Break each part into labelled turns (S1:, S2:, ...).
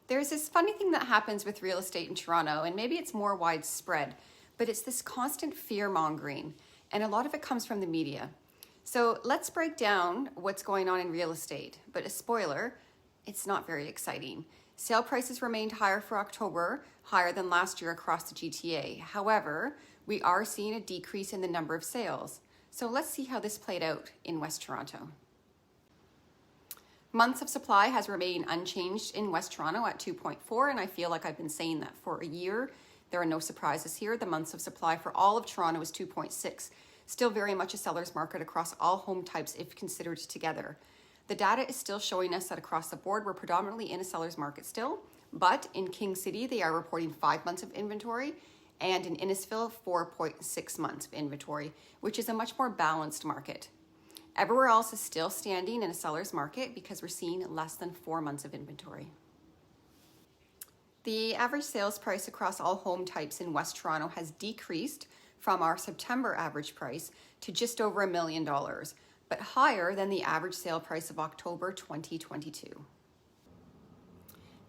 S1: There's this funny thing that happens with real estate in Toronto, and maybe it's more widespread, but it's this constant fear mongering, and a lot of it comes from the media. So let's break down what's going on in real estate. But a spoiler, it's not very exciting. Sale prices remained higher for October, higher than last year across the GTA. However, we are seeing a decrease in the number of sales. So let's see how this played out in West Toronto. Months of supply has remained unchanged in West Toronto at 2.4, and I feel like I've been saying that for a year. There are no surprises here. The months of supply for all of Toronto is 2.6. Still very much a seller's market across all home types if considered together. The data is still showing us that across the board, we're predominantly in a seller's market still, but in King City, they are reporting 5 months of inventory, and in Innisfil, 4.6 months of inventory, which is a much more balanced market. Everywhere else is still standing in a seller's market because we're seeing less than 4 months of inventory. The average sales price across all home types in West Toronto has decreased from our September average price to just over $1 million, but higher than the average sale price of October 2022.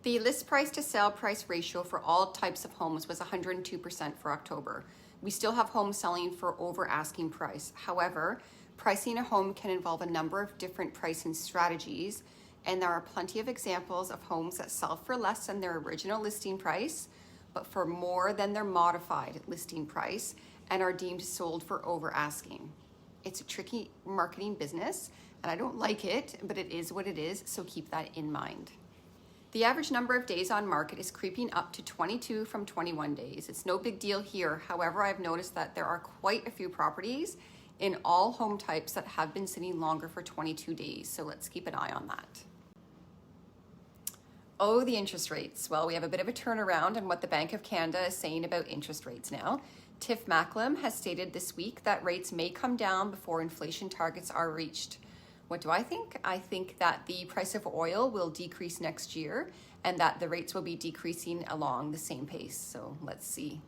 S1: The list price to sale price ratio for all types of homes was 102% for October. We still have homes selling for over asking price. However, pricing a home can involve a number of different pricing strategies, and there are plenty of examples of homes that sell for less than their original listing price, but for more than their modified listing price, and are deemed sold for over asking. It's a tricky marketing business, and I don't like it, but it is what it is, so keep that in mind. The average number of days on market is creeping up to 22 from 21 days. It's no big deal here. However, I've noticed that there are quite a few properties in all home types that have been sitting longer for 22 days. So let's keep an eye on that. Oh, the interest rates. Well, we have a bit of a turnaround on what the Bank of Canada is saying about interest rates now. Tiff Macklem has stated this week that rates may come down before inflation targets are reached. What do I think? I think that the price of oil will decrease next year and that the rates will be decreasing along the same pace. So let's see.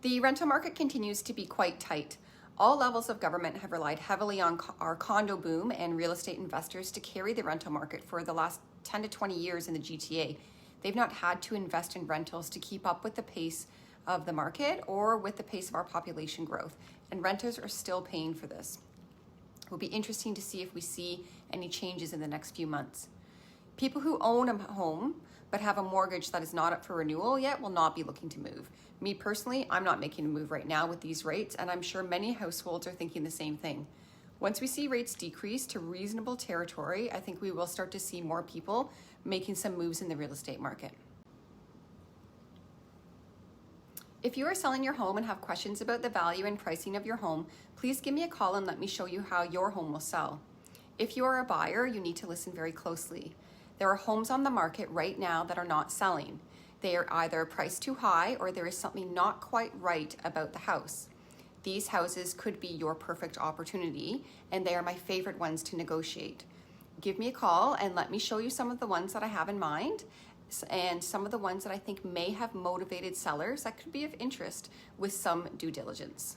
S1: The rental market continues to be quite tight. All levels of government have relied heavily on our condo boom and real estate investors to carry the rental market for the last 10 to 20 years in the GTA. They've not had to invest in rentals to keep up with the pace of the market or with the pace of our population growth, and renters are still paying for this. It will be interesting to see if we see any changes in the next few months. People who own a home but have a mortgage that is not up for renewal yet will not be looking to move. Me personally, I'm not making a move right now with these rates, and I'm sure many households are thinking the same thing. Once we see rates decrease to reasonable territory, I think we will start to see more people making some moves in the real estate market. If you are selling your home and have questions about the value and pricing of your home, please give me a call and let me show you how your home will sell. If you are a buyer, you need to listen very closely. There are homes on the market right now that are not selling. They are either priced too high or there is something not quite right about the house. These houses could be your perfect opportunity, and they are my favorite ones to negotiate. Give me a call and let me show you some of the ones that I have in mind and some of the ones that I think may have motivated sellers that could be of interest with some due diligence.